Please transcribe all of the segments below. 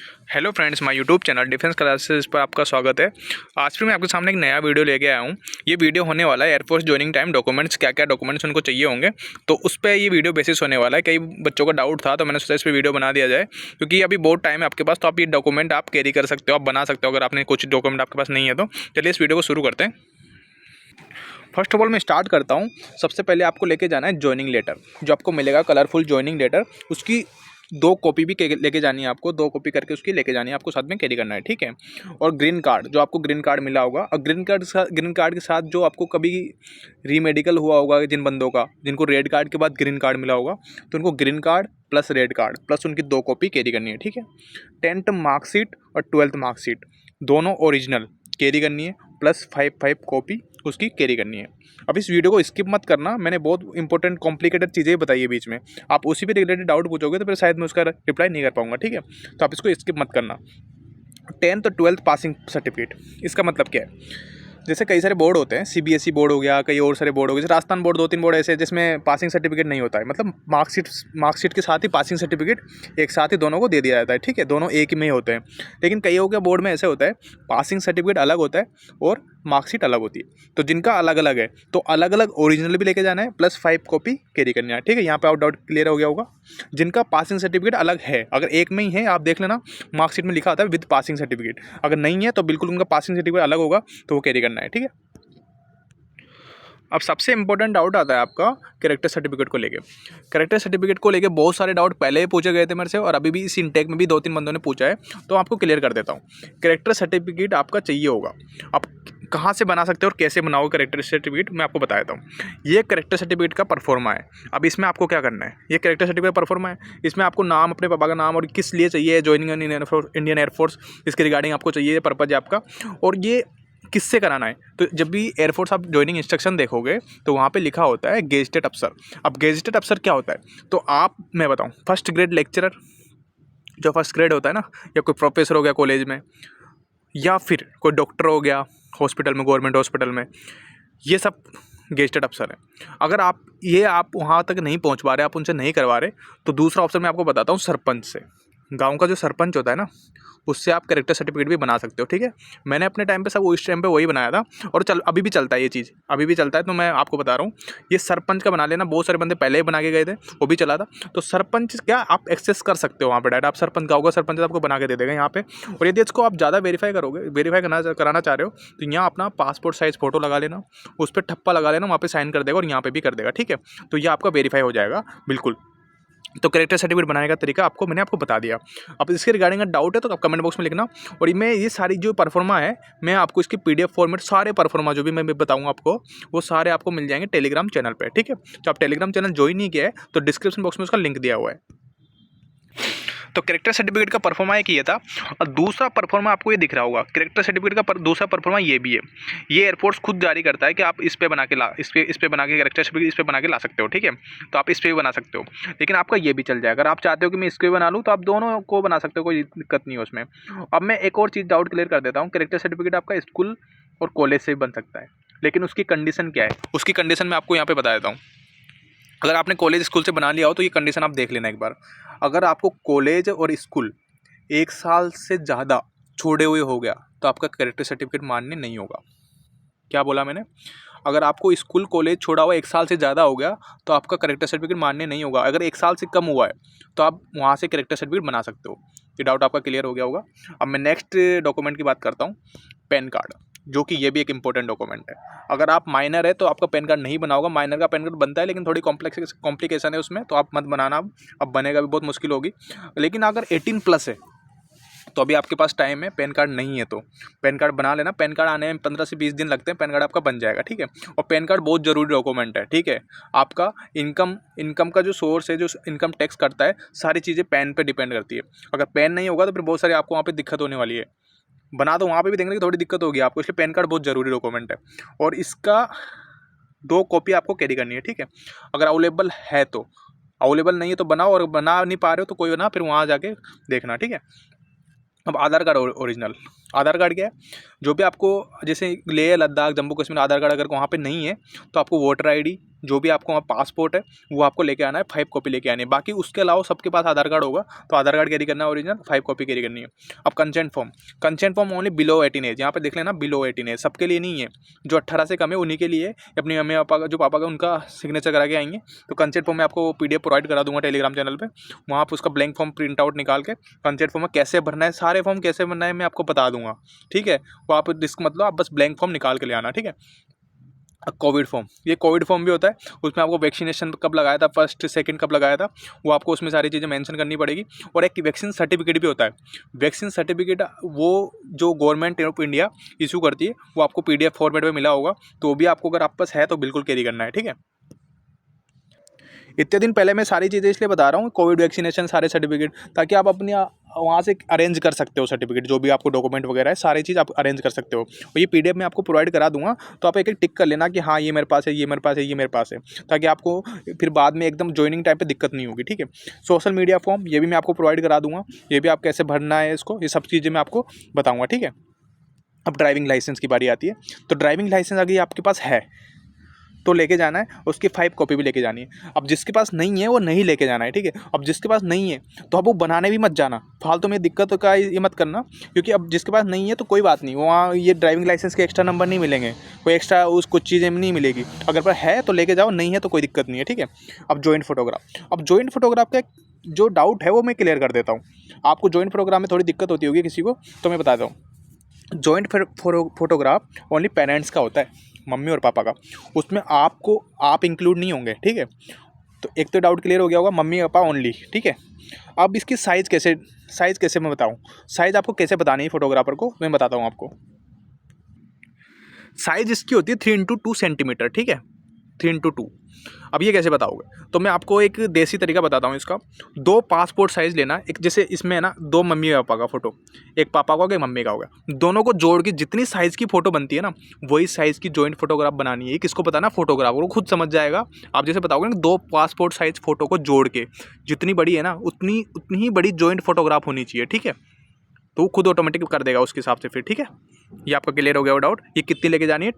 Hello friends, my YouTube channel defence classes पर आपका स्वागत है। आज फिर मैं आपके सामने एक नया वीडियो लेके आया हूँ। ये वीडियो होने वाला है एयरफोर्स ज्वाइनिंग टाइम डॉक्यूमेंट्स, क्या क्या डॉक्यूमेंट्स उनको चाहिए होंगे, तो उस पर ये वीडियो बेसिस होने वाला है। कई बच्चों का डाउट था तो मैंने सोचा इस पर वीडियो बना दिया जाए, क्योंकि अभी बहुत टाइम है आपके पास, तो आप ये डॉक्यूमेंट आप कैरी कर सकते हो, आप बना सकते हो अगर आपने कुछ डॉक्यूमेंट आपके पास नहीं है तो। चलिए इस वीडियो को शुरू करते हैं। फर्स्ट ऑफ ऑल मैं स्टार्ट करता हूँ। सबसे पहले आपको लेके जाना है ज्वाइनिंग लेटर, जो आपको मिलेगा कलरफुल ज्वाइनिंग लेटर। उसकी 2 कॉपी भी लेके जानी है आपको, 2 कॉपी करके उसकी लेके जानी है आपको, साथ में कैरी करना है, ठीक है। और ग्रीन कार्ड, जो आपको ग्रीन कार्ड मिला होगा, और ग्रीन कार्ड के साथ जो आपको कभी रीमेडिकल हुआ होगा जिन बंदों का, जिनको रेड कार्ड के बाद ग्रीन कार्ड मिला होगा, तो उनको green card plus red card plus उनकी 2 कॉपी कैरी करनी है, ठीक है। 10th मार्कशीट और 12th मार्कशीट दोनों ओरिजिनल कैरी करनी है, प्लस 5 कॉपी उसकी कैरी करनी है। अब इस वीडियो को स्किप मत करना, मैंने बहुत इंपॉर्टेंट कॉम्प्लिकेटेड चीज़ें बताई है बीच में। आप उसी पे रिलेटेड डाउट पूछोगे तो फिर शायद मैं उसका रिप्लाई नहीं कर पाऊंगा, ठीक है। तो आप इसको स्किप मत करना। 10th और 12th पासिंग सर्टिफिकेट, इसका मतलब क्या है? जैसे कई सारे बोर्ड होते हैं, सीबीएसई बोर्ड हो गया, कई और सारे बोर्ड हो गए, जैसे राजस्थान बोर्ड, 2-3 बोर्ड ऐसे हैं जिसमें पासिंग सर्टिफिकेट नहीं होता है, मतलब मार्कशीट के साथ ही पासिंग सर्टिफिकेट एक साथ ही दोनों को दे दिया जाता है, ठीक है। दोनों एक ही में ही होते हैं। लेकिन कईयों के बोर्ड में ऐसे होता है, पासिंग सर्टिफिकेट अलग होता है और मार्कशीट अलग होती है। तो जिनका अलग अलग है तो अलग अलग ओरिजिनल भी लेके जाना है, प्लस 5 कॉपी कैरी करनी है, ठीक है। यहाँ पे आप डाउट क्लियर हो गया होगा। जिनका पासिंग सर्टिफिकेट अलग है, अगर एक में ही है, आप देख लेना मार्कशीट में लिखा होता है विद पासिंग सर्टिफिकेट, अगर नहीं है तो बिल्कुल उनका पासिंग सर्टिफिकेट अलग होगा, तो वो कैरी करना है, ठीक है। अब सबसे इंपॉर्टेंट डाउट आता है आपका कैरेक्टर सर्टिफिकेट को लेके। कैरेक्टर सर्टिफिकेट को लेके बहुत सारे डाउट पहले ही पूछे गए थे मेरे से, और अभी भी इस इंटेक में भी 2-3 बंदों ने पूछा है, तो आपको क्लियर कर देता हूँ। कैरेक्टर सर्टिफिकेट आपका चाहिए होगा। आप कहाँ से बना सकते हो और कैसे बनाओगे कैरेक्टर सर्टिफिकेट, मैं आपको बता देता हूँ। ये कैरेक्टर सर्टिफिकेट का परफॉर्मा है। अब इसमें आपको क्या करना है, ये कैरेक्टर सर्टिफिकेट परफॉर्मा है, इसमें आपको नाम, अपने पापा का नाम, और किस लिए चाहिए ज्वाइनिंग इंडियन एयरफोर्स, इसके रिगार्डिंग आपको चाहिए, पर्पज है आपका। और ये किससे कराना है, तो जब भी एयरफोर्स आप ज्वाइनिंग इंस्ट्रक्शन देखोगे तो वहाँ पे लिखा होता है गेजेटेड अफसर। अब गेजेटेड अफसर क्या होता है, तो आप, मैं बताऊँ, फर्स्ट ग्रेड लेक्चरर, जो फर्स्ट ग्रेड होता है ना, या कोई प्रोफेसर हो गया कॉलेज में, या फिर कोई डॉक्टर हो गया हॉस्पिटल में, गवर्नमेंट हॉस्पिटल में, ये सब गेजेटेड अफसर है। अगर आप वहाँ तक नहीं पहुँच पा रहे, आप उनसे नहीं करवा रहे, तो दूसरा ऑप्शन मैं आपको बताता हूँ, सरपंच से। गांव का जो सरपंच होता है ना, उससे आप कैरेक्टर सर्टिफिकेट भी बना सकते हो, ठीक है। मैंने अपने टाइम पे सब उस टाइम पे वही बनाया था, और अभी भी चलता है ये चीज़, अभी भी चलता है, तो मैं आपको बता रहा हूँ, ये सरपंच का बना लेना। बहुत सारे बंदे पहले ही बना के गए थे, वो भी चला था। तो सरपंच क्या आप एक्सेस कर सकते हो वहाँ पे डायरेक्ट, आप सरपंच, गाँव का सरपंच आपको बना के दे देगा यहाँ पे। और यदि इसको आप ज़्यादा वेरीफाई कराना चाह रहे हो, तो यहाँ अपना पासपोर्ट साइज़ फोटो लगा लेना, उस पर ठप्पा लगा लेना, वहाँ पे साइन कर देगा और यहाँ पे भी कर देगा, ठीक है। तो ये आपका वेरीफाई हो जाएगा बिल्कुल। तो कैरेक्टर सर्टिफिकेट बनाने का तरीका मैंने आपको बता दिया। अब इसके रिगार्डिंग डाउट है तो आप कमेंट बॉक्स में लिखना। और मैं ये सारी जो परफॉर्मा है, मैं आपको इसकी पीडीएफ फॉर्मेट, सारे परफॉर्मा जो भी मैं बताऊंगा आपको, वो सारे आपको मिल जाएंगे टेलीग्राम चैनल पे, ठीक है। तो आप टेलीग्राम चैनल ज्वाइन नहीं किया है तो डिस्क्रिप्शन बॉक्स में उसका लिंक दिया हुआ है। तो कैरेक्टर सर्टिफिकेट का परफॉर्मा एक ये था, और दूसरा परफॉर्मा आपको ये दिख रहा होगा। कैरेक्टर सर्टिफिकेट का दूसरा परफॉर्मा ये भी है, ये एयरफोर्स खुद जारी करता है कि आप इस पे बना के कैरेक्टर सर्टिफिकेट इस पे बना के ला सकते हो, ठीक है। तो आप इस पे भी बना सकते हो, लेकिन आपका ये भी चल जाएगा। अगर आप चाहते हो कि मैं इसको भी बना लूँ तो आप दोनों को बना सकते हो, कोई दिक्कत नहीं है उसमें। अब मैं एक और चीज़ डाउट क्लियर कर देता हूँ। कैरेक्टर सर्टिफिकेट आपका स्कूल और कॉलेज से भी बन सकता है, लेकिन उसकी कंडीशन क्या है, उसकी कंडीशन मैं आपको यहाँ पे बता देता हूँ। अगर आपने कॉलेज स्कूल से बना लिया हो तो ये कंडीशन आप देख लेना एक बार। अगर आपको कॉलेज और स्कूल 1 साल से ज़्यादा छोड़े हुए हो गया तो आपका कैरेक्टर सर्टिफिकेट मान्य नहीं होगा। क्या बोला मैंने? अगर आपको स्कूल कॉलेज छोड़ा हुआ 1 साल से ज़्यादा हो गया तो आपका कैरेक्टर सर्टिफिकेट मान्य नहीं होगा। अगर 1 साल से कम हुआ है तो आप वहाँ से कैरेक्टर सर्टिफिकेट बना सकते हो। ये डाउट आपका क्लियर हो गया होगा। अब मैं नेक्स्ट डॉक्यूमेंट की बात करता हूँ, पैन कार्ड, जो कि ये भी एक इंपॉर्टेंट डॉक्यूमेंट है। अगर आप माइनर है तो आपका पैन कार्ड नहीं बना होगा। माइनर का पैन कार्ड बनता है, लेकिन थोड़ी कॉम्प्लिकेशन है उसमें, तो आप मत बनाना। अब बनेगा भी बहुत मुश्किल होगी। लेकिन अगर 18+ है तो अभी आपके पास टाइम है। पैन कार्ड नहीं है तो पैन कार्ड बना लेना। पैन कार्ड आने में 15 से 20 दिन लगते हैं, पैन कार्ड आपका बन जाएगा, ठीक है। और पैन कार्ड बहुत ज़रूरी डॉक्यूमेंट है, ठीक है। आपका इनकम का जो सोर्स है, जो इनकम टैक्स करता है, सारी चीज़ें पैन पे डिपेंड करती है। अगर पैन नहीं होगा तो फिर बहुत सारी आपको वहाँ पे दिक्कत होने वाली है। बना तो वहाँ पे भी देंगे, थोड़ी दिक्कत होगी आपको, इसलिए पैन कार्ड बहुत ज़रूरी डॉक्यूमेंट है। और इसका 2 कॉपी आपको कैरी करनी है, ठीक है। अगर अवेलेबल है तो, अवेलेबल नहीं है तो बनाओ, और बना नहीं पा रहे हो तो कोई ना, फिर वहाँ जाके देखना, ठीक है। अब आधार कार्ड ओरिजिनल, आधार कार्ड क्या है, जो भी आपको, जैसे लेह लद्दाख जम्मू कश्मीर, आधार कार्ड अगर वहाँ पे नहीं है तो आपको वोटर आईडी, जो भी आपको वहाँ पासपोर्ट है वो आपको लेके आना है, 5 कॉपी लेके आनी है। बाकी उसके अलावा सबके पास आधार कार्ड होगा तो आधार कार्ड कैरी करना है ओरिजिनल, 5 कॉपी कैरी करनी है। अब consent form only below 18 age, यहाँ पे देख लेना बिलो 18 एज, सबके लिए नहीं है। जो 18 से कम है उन्हीं के लिए, अपनी मम्मी पापा का, जो पापा का उनका सिग्नेचर करा के आएंगे। तो कंसेंट फॉर्म मैं आपको PDF प्रोवाइड करा दूंगा टेलीग्राम चैनल पे, वहाँ आप उसका ब्लैंक फॉर्म प्रिंट आउट निकाल के कंसेंट फॉर्म में कैसे भरना है, सारे फॉर्म कैसे भरना है मैं आपको बता दूंगा, ठीक है। वो आप डिस्क मतलब आप बस ब्लैंक फॉर्म निकाल के ले आना, ठीक है। कोविड फॉर्म, ये कोविड फॉर्म भी होता है, उसमें आपको वैक्सीनेशन कब लगाया था, फर्स्ट सेकंड कब लगाया था, वो आपको उसमें सारी चीज़ें मेंशन करनी पड़ेगी। और एक वैक्सीन सर्टिफिकेट भी होता है। वैक्सीन सर्टिफिकेट वो जो गवर्नमेंट ऑफ इंडिया इशू करती है, वो आपको PDF फॉर्मेट में मिला होगा, तो भी आपको अगर आप पास है तो बिल्कुल कैरी करना है, ठीक है। इतने दिन पहले मैं सारी चीज़ें इसलिए बता रहा हूँ, कोविड वैक्सीनेशन सारे सर्टिफिकेट, ताकि आप अपनी वहाँ से अरेंज कर सकते हो सर्टिफिकेट, जो भी आपको डॉक्यूमेंट वगैरह है सारी चीज़ आप अरेंज कर सकते हो। और ये PDF में आपको प्रोवाइड करा दूंगा, तो आप एक एक टिक कर लेना कि हाँ ये मेरे पास है, ये मेरे पास है, ये मेरे पास है, ताकि आपको फिर बाद में एकदम ज्वाइनिंग टाइम पे दिक्कत नहीं होगी, ठीक है। सोशल मीडिया फॉर्म ये भी मैं आपको प्रोवाइड करा दूंगा, ये भी आप कैसे भरना है इसको, ये सब चीज़ें मैं आपको बताऊँगा, ठीक है। अब ड्राइविंग लाइसेंस की बारी आती है, तो ड्राइविंग लाइसेंस अगर आपके पास है तो लेके जाना है, उसकी 5 कॉपी भी लेके जानी है। अब जिसके पास नहीं है वो नहीं लेके जाना है, ठीक है। अब जिसके पास नहीं है तो अब वो बनाने भी मत जाना, फालतू में दिक्कत का ये मत करना, क्योंकि अब जिसके पास नहीं है तो कोई बात नहीं, वहाँ ये ड्राइविंग लाइसेंस के एक्स्ट्रा नंबर नहीं मिलेंगे, कोई एक्स्ट्रा उस कुछ चीज़ें नहीं मिलेगी। अगर पर है तो लेके जाओ, नहीं है तो कोई दिक्कत नहीं है, ठीक है। अब जॉइंट फोटोग्राफ, अब जॉइंट फोटोग्राफ का जो डाउट है वो मैं क्लियर कर देता हूँ। आपको जॉइंट फोटोग्राफ में थोड़ी दिक्कत होती होगी किसी को, तो मैं बताता हूँ। जॉइंट फोटोग्राफ ओनली पेरेंट्स का होता है, मम्मी और पापा का, उसमें आप इंक्लूड नहीं होंगे, ठीक है। तो एक तो डाउट क्लियर हो गया होगा, मम्मी पापा ओनली, ठीक है। अब इसकी साइज़ कैसे मैं बताऊं, साइज़ आपको कैसे बतानी है फोटोग्राफर को, मैं बताता हूं आपको। साइज़ इसकी होती है 3x2 सेंटीमीटर, ठीक है, 3x2। अब ये कैसे बताओगे, तो मैं आपको एक देसी तरीका बताता हूँ इसका। 2 पासपोर्ट साइज़ लेना, एक जैसे इसमें है ना 2 मम्मी पापा का फ़ोटो, एक पापा का हो गया, एक मम्मी का हो गया, दोनों को जोड़ के जितनी साइज़ की फ़ोटो बनती है ना, वही साइज़ की जॉइंट फोटोग्राफ बनानी है। किसको बताना, फोटोग्राफर को, खुद समझ जाएगा। आप जैसे बताओगे ना 2 पासपोर्ट साइज़ फ़ोटो को जोड़ के जितनी बड़ी है ना, उतनी उतनी ही बड़ी जॉइंट फोटोग्राफ होनी चाहिए, ठीक है। तो वो खुद ऑटोमेटिक कर देगा उसके हिसाब से फिर, ठीक है। ये आपका क्लियर हो गया वो डाउट। ये कितनी लेके जानी है,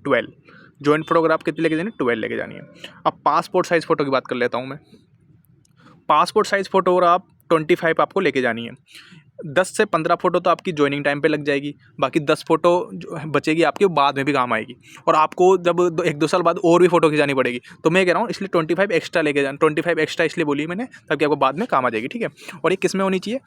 12। जॉइंट फोटोग्राफ कितनी लेके जानी है, 12 लेके जानी है। अब पासपोर्ट साइज़ फ़ोटो की बात कर लेता हूँ मैं। पासपोर्ट साइज़ फोटोग्राफ 25 आपको लेके जानी है। 10 से 15 फ़ोटो तो आपकी जॉइनिंग टाइम पे लग जाएगी, बाकी 10 फ़ोटो जो बचेगी आपके बाद में भी काम आएगी। और आपको जब 1-2 साल बाद और भी फ़ोटो खिंचानी पड़ेगी, तो मैं कह रहा हूँ इसलिए 25 एक्स्ट्रा लेके जाना। 25 एक्स्ट्रा इसलिए बोली मैंने, ताकि आपको बाद में काम आ जाएगी, ठीक है। और ये किस में होनी चाहिए,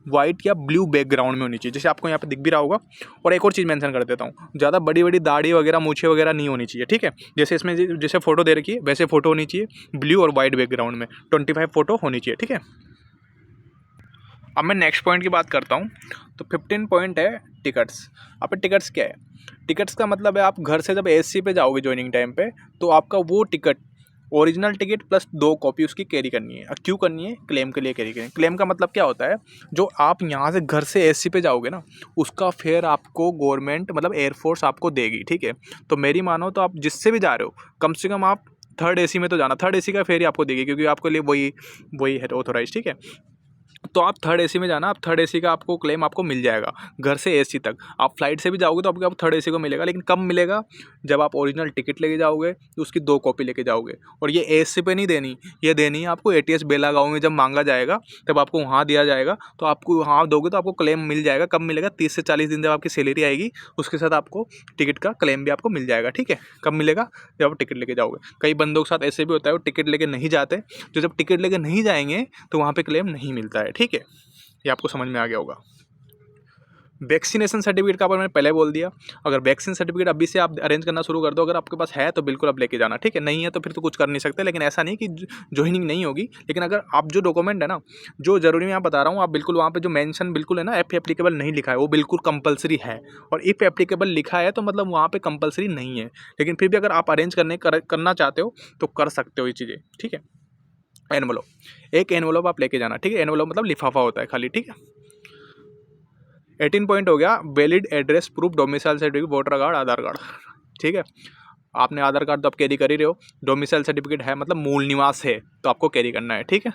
वाइट या ब्लू बैकग्राउंड में होनी चाहिए, जैसे आपको यहाँ पे दिख भी रहा होगा। और एक और चीज़ मेंशन कर देता हूँ, ज़्यादा बड़ी बड़ी दाढ़ी वगैरह, मूछें वगैरह नहीं होनी चाहिए, ठीक है। जैसे इसमें जैसे फ़ोटो दे रखी है वैसे फ़ोटो होनी चाहिए, ब्लू और वाइट बैकग्राउंड में 25 फ़ोटो होनी चाहिए, ठीक है। अब मैं नेक्स्ट पॉइंट की बात करता हूँ। तो 15 पॉइंट है टिकट्स। अब टिकट्स क्या है, टिकट्स का मतलब है आप घर से जब SC पे जाओगे ज्वाइनिंग टाइम पे, तो आपका वो ticket, original ticket plus 2 copy उसकी कैरी करनी है। क्यों करनी है, क्लेम के लिए कैरी करनी है। क्लेम का मतलब क्या होता है, जो आप यहाँ से घर से SC पे जाओगे ना, उसका फेयर आपको गवर्नमेंट मतलब एयरफोर्स आपको देगी, ठीक है। तो मेरी मानो तो आप जिससे भी जा रहे हो, कम से कम आप 3rd AC में तो जाना, 3rd AC का फेयर ही आपको देगी, क्योंकि आपके लिए वही है ऑथोराइज, ठीक है। तो आप 3rd AC में जाना, आप 3rd AC का आपको क्लेम आपको मिल जाएगा घर से SC तक। आप फ्लाइट से भी जाओगे तो आपको 3rd AC को मिलेगा, लेकिन कब मिलेगा, जब आप ओरिजिनल टिकट लेके जाओगे तो उसकी 2 कॉपी लेके जाओगे। और ये ASC पे नहीं देनी, ये देनी है आपको ATS बेलागांव में, जब मांगा जाएगा तब आपको वहाँ दिया जाएगा। तो आपको वहाँ दोगे तो आपको क्लेम मिल जाएगा। कब मिलेगा, 30 से 40 दिन जब आपकी सैलरी आएगी उसके साथ आपको टिकट का क्लेम भी आपको मिल जाएगा, ठीक है। कब मिलेगा, जब आप टिकट लेके जाओगे। कई बंदों के साथ ऐसे भी होता है वो टिकट लेके नहीं जाते, जो जब टिकट लेके नहीं जाएंगे तो वहाँ पे क्लेम नहीं मिलता है, ठीक है। ये आपको समझ में आ गया होगा। वैक्सीनेशन सर्टिफिकेट का मैंने पहले बोल दिया, अगर वैक्सीन सर्टिफिकेट अभी से आप अरेंज करना शुरू कर दो, अगर आपके पास है तो बिल्कुल आप लेके जाना, ठीक है। नहीं है तो फिर तो कुछ कर नहीं सकते, लेकिन ऐसा नहीं कि ज्वाइनिंग नहीं होगी। लेकिन अगर आप जो डॉक्यूमेंट है ना, जो जरूरी मैं बता रहा हूँ, आप बिल्कुल वहाँ पे जो मेंशन बिल्कुल है ना, इफ एप्लीकेबल नहीं लिखा है, वो बिल्कुल कंपलसरी है। और इफ एप्लीकेबल लिखा है तो मतलब वहाँ पे कंपलसरी नहीं है, लेकिन फिर भी अगर आप अरेंज करना चाहते हो तो कर सकते हो ये चीज़ें, ठीक है। एनवलप, एक एनवलप आप लेके जाना, ठीक है। एनवलप मतलब लिफाफा होता है खाली, ठीक है। 18 पॉइंट हो गया, valid address proof, domicile certificate, voter card, Aadhaar card, ठीक है। आपने आधार कार्ड तो आप कैरी कर ही रहे हो, डोमिसाइल सर्टिफिकेट है मतलब मूल निवास है तो आपको कैरी करना है, ठीक है।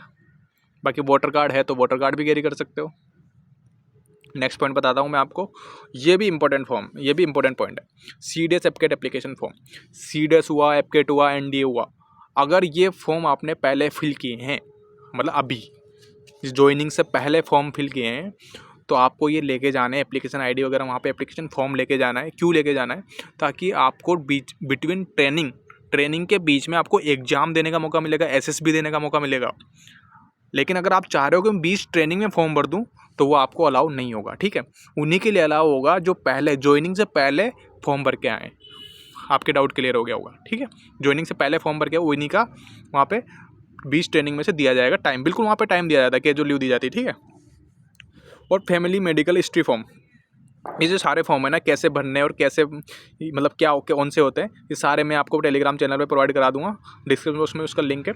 बाकी वोटर कार्ड है तो वोटर कार्ड भी कैरी कर सकते हो। नेक्स्ट पॉइंट बताता हूँ मैं आपको, ये भी इंपॉर्टेंट पॉइंट है। CDS एप्केट एप्लीकेशन फॉर्म, CDS हुआ, एप्केट हुआ, NDA हुआ, अगर ये फॉर्म आपने पहले फिल किए हैं, मतलब अभी ज्वाइनिंग से पहले फॉर्म फिल किए हैं, तो आपको ये लेके जाना है, एप्लीकेशन ID वगैरह वहाँ पे एप्लीकेशन फॉर्म लेके जाना है। क्यों लेके जाना है? ताकि आपको बिटवीन ट्रेनिंग के बीच में आपको एग्जाम देने का मौका मिलेगा, SSB देने का मौका मिलेगा। लेकिन अगर आप चाह रहे हो कि मैं 20 ट्रेनिंग में फॉर्म भर दूं, तो वो आपको अलाउ नहीं होगा, ठीक है। उन्हीं के लिए अलाउ होगा जो पहले ज्वाइनिंग से पहले फॉर्म भर के आए। आपके डाउट क्लियर हो गया होगा, ठीक है। ज्वाइनिंग से पहले फॉर्म भर के उन्हीं का वहाँ पे 20 ट्रेनिंग में से दिया जाएगा टाइम, बिल्कुल वहाँ पे टाइम दिया जाता है कि जो लीव दी जाती है, ठीक है। और फैमिली मेडिकल हिस्ट्री फॉर्म, ये जो सारे फॉर्म है ना, कैसे भरने और कैसे मतलब क्या कौन से होते हैं, ये सारे मैं आपको टेलीग्राम चैनल पे प्रोवाइड करा दूंगा, डिस्क्रिप्शन बॉक्स में उसका लिंक है।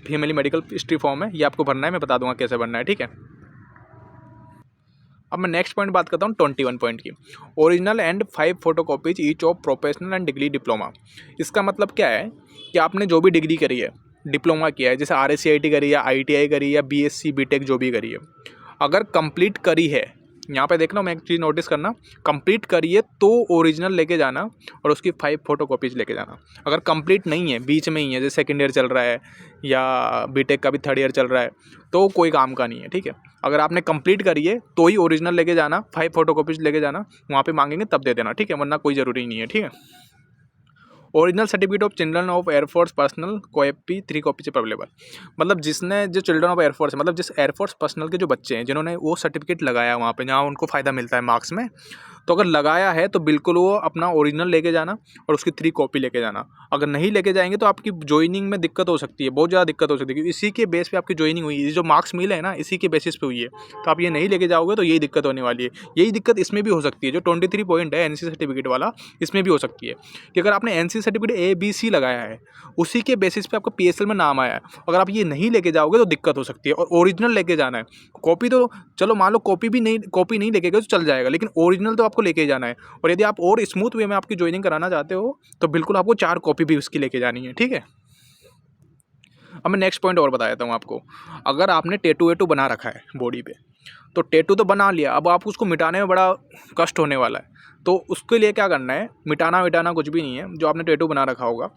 फैमिली मेडिकल हिस्ट्री फॉर्म है, ये आपको भरना है, मैं बता दूंगा कैसे भरना है, ठीक है। अब मैं नेक्स्ट पॉइंट बात करता हूँ 21 पॉइंट की। Original and 5 photocopies each of professional and degree diploma. इसका मतलब क्या है कि आपने जो भी डिग्री करी है, डिप्लोमा किया है, जैसे RSCIT करी है, ITI करी है, BSc BTech जो भी करी है, अगर कंप्लीट करी है, यहाँ पे देखना, मैं एक चीज़ नोटिस करना, कंप्लीट करिए तो ओरिजिनल लेके जाना और उसकी 5 फोटोकॉपीज लेके जाना। अगर कंप्लीट नहीं है, बीच में ही है, जैसे सेकंड ईयर चल रहा है या BTech का भी थर्ड ईयर चल रहा है, तो कोई काम का नहीं है, ठीक है। अगर आपने कंप्लीट करी है तो ही ओरिजिनल लेके जाना, 5 फोटोकॉपीज लेके जाना, वहाँ पे मांगेंगे तब दे देना, ठीक है, वरना कोई ज़रूरी नहीं है, ठीक है। Original certificate of children of air force personal copy 3 copy से अवेलेबल। मतलब जिसने जो चिल्ड्रन ऑफ एयरफोर्स, मतलब जिस एयरफोर्स पर्सनल के जो बच्चे हैं जिन्होंने वो सर्टिफिकेट लगाया वहाँ पे, जहाँ उनको फ़ायदा मिलता है मार्क्स में, तो अगर लगाया है तो बिल्कुल वो अपना ओरिजिनल लेके जाना और उसकी 3 कॉपी लेके जाना। अगर नहीं लेके जाएंगे तो आपकी ज्वाइनिंग में दिक्कत हो सकती है, बहुत ज़्यादा दिक्कत हो सकती है, क्योंकि इसी के बेस पे आपकी ज्वाइनिंग हुई है, जो मार्क्स मिले हैं ना, इसी के बेसिस पे हुई है। तो आप ये नहीं लेके जाओगे तो यही दिक्कत होने वाली है। यही दिक्कत इसमें भी हो सकती है, जो 23 पॉइंट है NC सर्टिफिकेट वाला, इसमें भी हो सकती है कि अगर आपने NC सर्टिफिकेट ABC लगाया है, उसी के बेसिस पे आपका PSL में नाम आया है, अगर आप ये नहीं लेके जाओगे तो दिक्कत हो सकती है। और ओरिजिनल लेके जाना है, कॉपी तो चलो मान लो कॉपी नहीं लेके गए तो चल जाएगा, लेकिन ओरिजिनल तो आपको लेके ही जाना है। और यदि आप और स्मूथ वे में आपकी ज्वाइनिंग कराना चाहते हो तो बिल्कुल आपको 4 कॉपी भी उसकी लेके जानी है, ठीक है। अब मैं नेक्स्ट पॉइंट और बता देता हूँ आपको। अगर आपने टैटू वेटू बना रखा है बॉडी पे, तो टैटू तो बना लिया, अब आपको उसको मिटाने में बड़ा कष्ट होने वाला है, तो उसके लिए क्या करना है, मिटाना कुछ भी नहीं है। जो आपने टैटू बना रखा होगा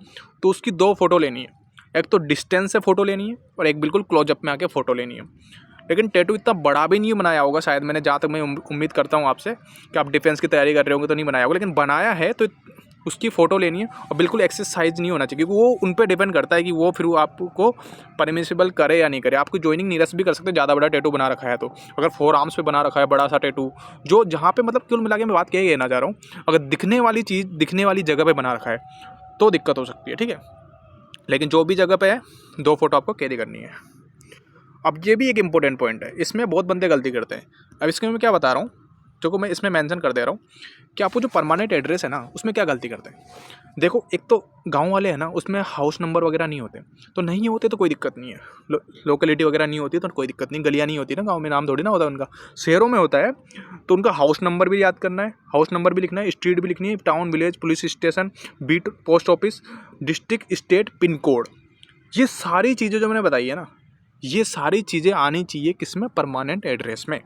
तो उसकी 2 फोटो लेनी है, एक तो डिस्टेंस से फ़ोटो लेनी है और एक बिल्कुल क्लोजअप में आके फ़ोटो लेनी है। लेकिन टैटू इतना बड़ा भी नहीं बनाया होगा शायद, मैंने जहाँ तक मैं उम्मीद करता हूँ आपसे कि आप डिफेंस की तैयारी कर रहे होंगे तो नहीं बनाया होगा, लेकिन बनाया है तो उसकी फ़ोटो लेनी है और बिल्कुल एक्सेस साइज़ नहीं होना चाहिए, क्योंकि वो उन पर डिपेंड करता है कि वो फिर आपको परमिसिबल करे या नहीं करे। आपकी ज्वाइनिंग निरस्त भी कर सकते हैं ज़्यादा बड़ा टैटू बना रखा है तो। अगर 4 आर्म्स पे बना रखा है बड़ा सा टैटू, जो जहाँ पे मतलब कुल मिला के मैं बात क्या कहना चाह रहा हूँ, अगर दिखने वाली चीज़ दिखने वाली जगह पे बना रखा है तो दिक्कत हो सकती है, ठीक है। लेकिन जो भी जगह पे है 2 फोटो आपको कैरी करनी है। अब ये भी एक इम्पोर्टेंट पॉइंट है, इसमें बहुत बंदे गलती करते हैं। अब इसके मैं क्या बता रहा हूँ, जो को मैं इसमें मेंशन कर दे रहा हूँ कि आपको जो परमानेंट एड्रेस है ना, उसमें क्या गलती करते हैं। देखो, एक तो गांव वाले हैं ना, उसमें हाउस नंबर वगैरह नहीं होते, तो नहीं होते तो कोई दिक्कत नहीं है। लोकेलिटी वगैरह नहीं होती तो कोई दिक्कत नहीं, गलियाँ नहीं होती ना गाँव में, नाम थोड़ी ना होता उनका। शहरों में होता है तो उनका हाउस नंबर भी याद करना है, हाउस नंबर भी लिखना है, स्ट्रीट भी लिखनी है, town, village, police station, beat, post office, district, state, pin code. ये सारी चीज़ें जो मैंने बताई है ना, ये सारी चीज़ें आनी चाहिए किसमें, परमानेंट एड्रेस में।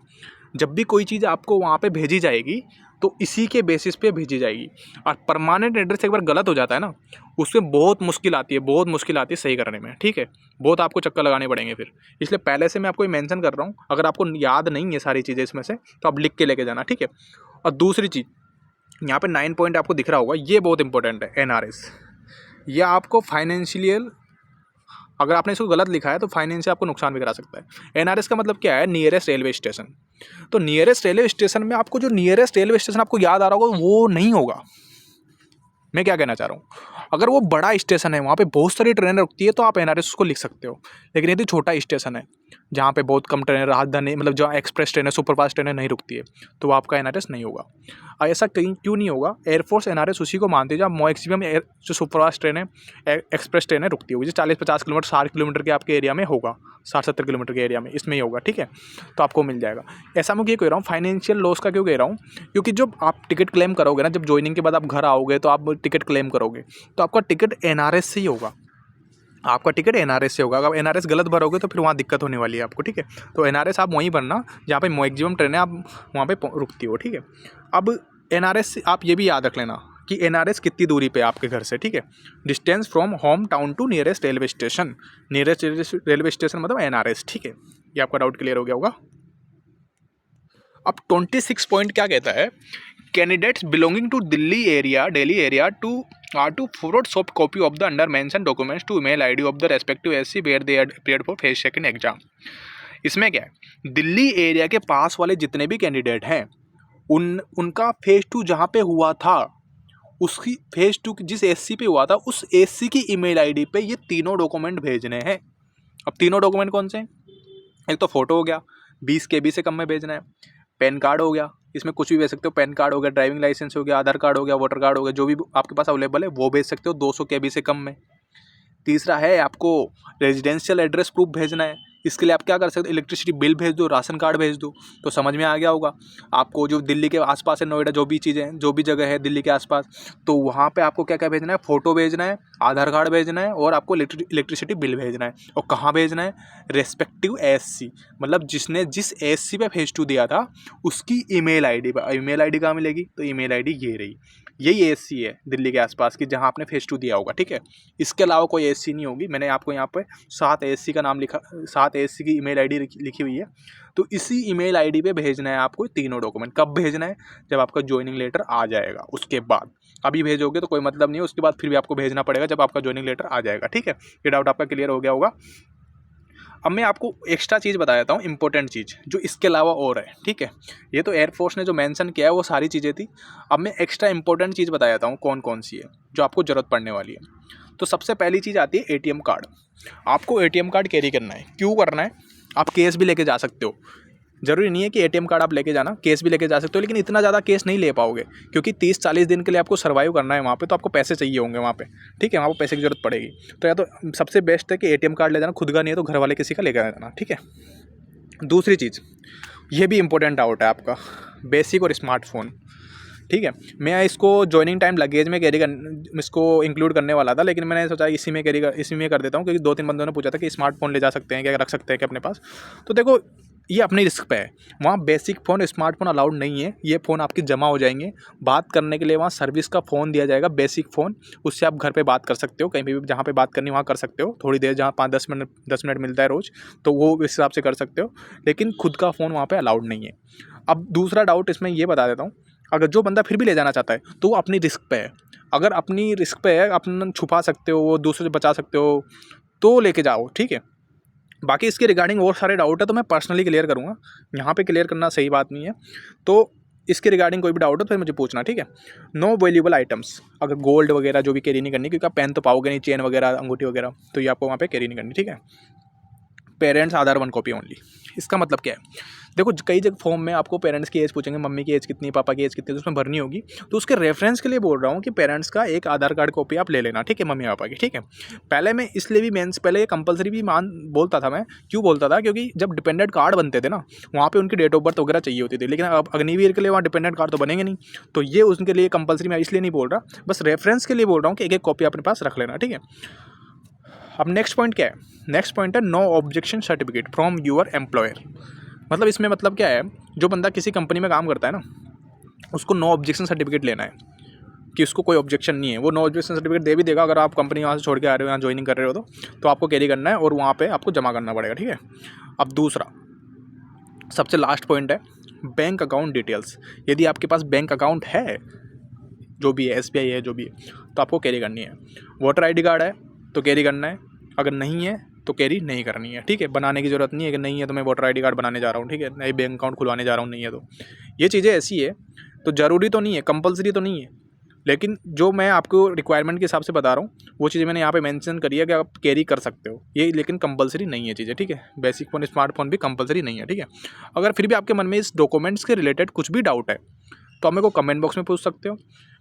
जब भी कोई चीज़ आपको वहाँ पे भेजी जाएगी तो इसी के बेसिस पे भेजी जाएगी। और परमानेंट एड्रेस एक बार गलत हो जाता है ना, उसमें बहुत मुश्किल आती है सही करने में, ठीक है। बहुत आपको चक्कर लगाने पड़ेंगे फिर, इसलिए पहले से मैं आपको मेंशन कर रहा हूँ। अगर आपको याद नहीं है सारी चीज़ें इसमें से तो आप लिख के लेके जाना, ठीक है। और दूसरी चीज़, यहाँ पे 9 पॉइंट आपको दिख रहा होगा, ये बहुत इंपॉर्टेंट है, NRS। यह आपको फाइनेंशियल, अगर आपने इसको गलत लिखा है तो फाइनेंस से आपको नुकसान भी करा सकता है। NRS का मतलब क्या है, नियरेस्ट रेलवे स्टेशन। तो नियरेस्ट रेलवे स्टेशन में आपको जो नियरेस्ट रेलवे स्टेशन आपको याद आ रहा होगा वो नहीं होगा। मैं क्या कहना चाह रहा हूँ, अगर वो बड़ा स्टेशन है, वहाँ पे बहुत सारी ट्रेनें रुकती है तो आप NRS उसको लिख सकते हो। लेकिन यदि छोटा स्टेशन है जहाँ पे बहुत कम ट्रेनें, राजधानी मतलब जहाँ एक्सप्रेस ट्रेनें, सुपरफास्ट ट्रेनें नहीं रुकती है, तो वो आपका NRS नहीं होगा। ऐसा कहीं क्यों नहीं होगा, एयरफोर्स NRS उसी को मानती है जहाँ मैक्सिमम जो सुपरफास्ट ट्रेनें, एक्सप्रेस ट्रेनें रुकती होगी, जो 40-50 किलोमीटर, 60 किलोमीटर के आपके एरिया में होगा, 60-70 किलोमीटर के एरिया में, इसमें ही होगा, ठीक है। तो आपको मिल जाएगा। ऐसा मैं क्यों कह रहा हूँ, फाइनेंशियल लॉस का क्यों कह रहा हूँ, क्योंकि जब आप टिकट क्लेम करोगे ना, जब ज्वाइनिंग के बाद आप घर आओगे तो आप टिकट क्लेम करोगे तो आपका टिकट NRS से ही होगा। आपका टिकट एनआरएस से होगा। अगर एनआरएस गलत भरोगे तो फिर वहाँ दिक्कत होने वाली है आपको, ठीक है। तो एनआरएस आप वहीं भरना जहाँ पे मैक्सिमम ट्रेनें आप वहाँ पे रुकती हो, ठीक है। अब एनआरएस आप ये भी याद रख लेना कि एनआरएस कितनी दूरी पे है आपके घर से, ठीक है। Distance from home town to nearest railway station, nearest railway station मतलब एनआरएस, ठीक है। ये आपका डाउट क्लियर हो गया होगा। अब 26 पॉइंट क्या कहता है, candidates belonging to Delhi area to forward soft copy of the under mention documents to email ID of the respective SC where they had appeared for phase second exam. इसमें क्या है, दिल्ली एरिया के पास वाले जितने भी कैंडिडेट हैं उनका फेज 2 जहाँ पे हुआ था, उसकी फेज 2 जिस एससी पे हुआ था उस एससी की ईमेल आईडी पे ये तीनों डॉक्यूमेंट भेजने हैं। अब तीनों डॉक्यूमेंट कौन से हैं, एक तो फोटो हो गया 20 KB से कम में भेजना है, पैन कार्ड हो गया, इसमें कुछ भी भेज सकते हो, पैन कार्ड हो गया, ड्राइविंग लाइसेंस हो गया, आधार कार्ड हो गया, वोटर कार्ड हो गया, जो भी आपके पास अवेलेबल है वो भेज सकते हो 200 KB से कम में। तीसरा है आपको रेजिडेंशियल एड्रेस प्रूफ भेजना है, इसके लिए आप क्या कर सकते हो, इलेक्ट्रिसिटी बिल भेज दो, राशन कार्ड भेज दो। तो समझ में आ गया होगा आपको, जो दिल्ली के आसपास है, नोएडा जो भी चीज़ें हैं, जो भी जगह है दिल्ली के आसपास, तो वहाँ पे आपको क्या क्या भेजना है, फ़ोटो भेजना है, आधार कार्ड भेजना है और आपको इलेक्ट्रिसिटी बिल भेजना है। और कहाँ भेजना है, रेस्पेक्टिव एससी, मतलब जिसने जिस एससी पे फेज 2 दिया था उसकी ईमेल आईडी पर। ईमेल आईडी कहाँ मिलेगी, तो ईमेल आईडी ये रही, यही एससी है दिल्ली के आसपास की जहाँ आपने फेज 2 दिया होगा, ठीक है। इसके अलावा कोई एससी नहीं होगी। मैंने आपको यहाँ पे 7 एससी का नाम लिखा, 7 एससी की ईमेल आईडी लिखी हुई है। तो इसी ईमेल आईडी पे भेजना है आपको तीनों डॉक्यूमेंट। कब भेजना है, जब आपका ज्वाइनिंग लेटर आ जाएगा उसके बाद। अभी भेजोगे तो कोई मतलब नहीं है, उसके बाद फिर भी आपको भेजना पड़ेगा जब आपका ज्वाइनिंग लेटर आ जाएगा, ठीक है। ये डाउट आपका क्लियर हो गया होगा। अब मैं आपको एक्स्ट्रा चीज़ बता देता हूँ, इंपॉर्टेंट चीज़ जो इसके अलावा और है, ठीक है। ये तो एयरफोर्स ने जो मेंशन किया है वो सारी चीज़ें थी। अब मैं एक्स्ट्रा इंपॉर्टेंट चीज़ बता देता हूँ कौन कौन सी है जो आपको ज़रूरत पड़ने वाली है। तो सबसे पहली चीज़ आती है एटीएम कार्ड। आपको एटीएम कार्ड कैरी करना है। क्यों करना है, आप केस भी लेके जा सकते हो। ज़रूरी नहीं है कि एटीएम कार्ड आप लेके जाना, केस भी लेके जा सकते हो, लेकिन इतना ज़्यादा केस नहीं ले पाओगे क्योंकि 30-40 दिन के लिए आपको सर्वाइव करना है वहाँ पे, तो आपको पैसे चाहिए होंगे वहाँ पे, ठीक है। वहाँ पे पैसे की ज़रूरत पड़ेगी। तो या तो सबसे बेस्ट है कि एटीएम कार्ड ले जाना, खुद का नहीं है तो घर वाले किसी का लेकर जाना, ठीक है। दूसरी चीज़, ये भी इंपॉर्टेंट डाउट है आपका, बेसिक और स्मार्टफोन, ठीक है। मैं इसको जॉइनिंग टाइम लगेज में इसको इंक्लूड करने वाला था, लेकिन मैंने सोचा इसी में कर देता हूँ क्योंकि 2-3 बंदों ने पूछा था कि स्मार्टफोन ले जा सकते हैं क्या, रख सकते हैं क्या अपने पास। तो देखो ये अपनी रिस्क पे है, वहाँ बेसिक फ़ोन स्मार्टफोन अलाउड नहीं है। ये फ़ोन आपके जमा हो जाएंगे। बात करने के लिए वहाँ सर्विस का फ़ोन दिया जाएगा, बेसिक फ़ोन, उससे आप घर पे बात कर सकते हो, कहीं भी जहाँ पे बात करनी वहाँ कर सकते हो, थोड़ी देर जहाँ 5-10 मिनट मिलता है रोज़, तो वो इस हिसाब से कर सकते हो, लेकिन खुद का फ़ोन वहाँ पर अलाउड नहीं है। अब दूसरा डाउट इसमें ये बता देता हूँ, अगर जो बंदा फिर भी ले जाना चाहता है तो वो अपनी रिस्क पे है। अगर अपनी रिस्क पे है, अपना छुपा सकते हो, वो दूसरे से बचा सकते हो, तो लेके जाओ, ठीक है। बाकी इसके रिगार्डिंग और सारे डाउट है तो मैं पर्सनली क्लियर करूँगा, यहाँ पे क्लियर करना सही बात नहीं है। तो इसके रिगार्डिंग कोई भी डाउट हो तो मुझे पूछना, ठीक है। नो वैल्यूएबल आइटम्स, अगर गोल्ड वगैरह जो भी कैरी नहीं करनी, क्योंकि आप पहन तो पाओगे नहीं, चेन वगैरह, अंगूठी वगैरह, तो ये आपको वहाँ पे कैरी नहीं करनी, ठीक है। पेरेंट्स आधार 1 कॉपी ओनली। इसका मतलब क्या है, देखो कई जगह फॉर्म में आपको पेरेंट्स की एज पूछेंगे, मम्मी की एज कितनी है, पापा की एज कितनी है, तो उसमें भरनी होगी। तो उसके रेफरेंस के लिए बोल रहा हूँ कि पेरेंट्स का एक आधार कार्ड कॉपी आप ले लेना, ठीक है, मम्मी पापा की, ठीक है। पहले मैं इसलिए भी पहले ये कंपलसरी भी बोलता था मैं, क्यों बोलता था, क्योंकि जब डिपेंडेंट कार्ड बनते थे ना, वहाँ पर उनकी डेट ऑफ बर्थ वगैरह चाहिए होती थी, लेकिन अब अग्निवीर के लिए वहाँ डिपेंडेंट कार्ड तो बनेंगे नहीं, तो ये उनके लिए कंपलसरी मैं इसलिए नहीं बोल रहा, बस रेफरेंस के लिए बोल रहा हूँ कि एक एक कॉपी अपने पास रख लेना, ठीक है। अब नेक्स्ट पॉइंट क्या है, नेक्स्ट पॉइंट है no objection certificate from your employer. मतलब इसमें मतलब क्या है, जो बंदा किसी कंपनी में काम करता है ना, उसको नो ऑब्जेक्शन सर्टिफिकेट लेना है कि उसको कोई ऑब्जेक्शन नहीं है। वो नो ऑब्जेक्शन सर्टिफिकेट दे भी देगा, अगर आप कंपनी वहाँ से छोड़ के आ रहे हो, यहाँ ज्वाइनिंग कर रहे हो तो आपको कैरी करना है और वहाँ पे आपको जमा करना पड़ेगा, ठीक है। अब दूसरा सबसे लास्ट पॉइंट है बैंक अकाउंट डिटेल्स। यदि आपके पास बैंक अकाउंट है, जो भी है, SBI है, जो भी है, तो आपको कैरी करनी है। वोटर ID कार्ड है तो कैरी करना है, अगर नहीं है तो कैरी नहीं करनी है, ठीक है। बनाने की ज़रूरत नहीं है कि नहीं है तो मैं वोटर ID कार्ड बनाने जा रहा हूँ, ठीक है, नई बैंक अकाउंट खुलवाने जा रहा हूँ, नहीं है तो। ये चीज़ें ऐसी है, तो ज़रूरी तो नहीं है, कंपलसरी तो नहीं है, लेकिन जो मैं आपको रिक्वायरमेंट के हिसाब से बता रहा हूँ वो चीज़ें मैंने यहाँ पे मेंशन करी है कि आप कैरी कर सकते हो ये, लेकिन कंपलसरी नहीं है चीज़ें, ठीक है। बेसिक फ़ोन, स्मार्टफोन भी कंपलसरी नहीं है, ठीक है। अगर फिर भी आपके मन में इस डॉक्यूमेंट्स के रिलेटेड कुछ भी डाउट है तो आप मेरे को कमेंट बॉक्स में पूछ सकते हो।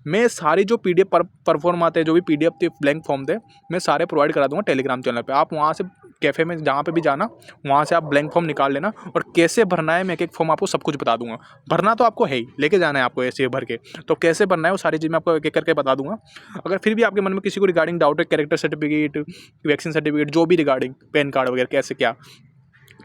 मैं सारी जो PDF पर फॉर्म आते हैं, जो भी PDF थे, ब्लैंक फॉर्म थे, मैं सारे प्रोवाइड करा दूंगा टेलीग्राम चैनल पे। आप वहाँ से कैफ़े में जहाँ पे भी जाना, वहाँ से आप ब्लैंक फॉर्म निकाल लेना और कैसे भरना है मैं एक एक फॉर्म आपको सब कुछ बता दूंगा। भरना तो आपको है ही, लेके जाना है आपको ऐसे भर के, तो कैसे भरना है वो सारी चीज़ मैं आपको एक एक करके बता दूंगा। अगर फिर भी आपके मन में किसी को रिगार्डिंग डाउट है, कैरेक्टर सर्टिफिकेट, वैक्सीन सर्टिफिकेट, जो भी रिगार्डिंग पैन कार्ड वगैरह कैसे क्या,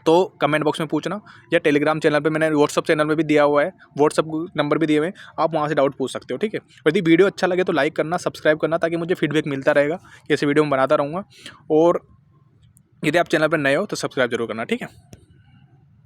तो कमेंट बॉक्स में पूछना, या टेलीग्राम चैनल पे मैंने व्हाट्सअप चैनल में भी दिया हुआ है, व्हाट्सअप नंबर भी दिए हुए हैं, आप वहाँ से डाउट पूछ सकते हो, ठीक है। यदि वीडियो अच्छा लगे तो लाइक करना, सब्सक्राइब करना, ताकि मुझे फीडबैक मिलता रहेगा, ऐसे वीडियो मैं बनाता रहूँगा। और यदि आप चैनल पर नए हो तो सब्सक्राइब जरूर करना, ठीक है।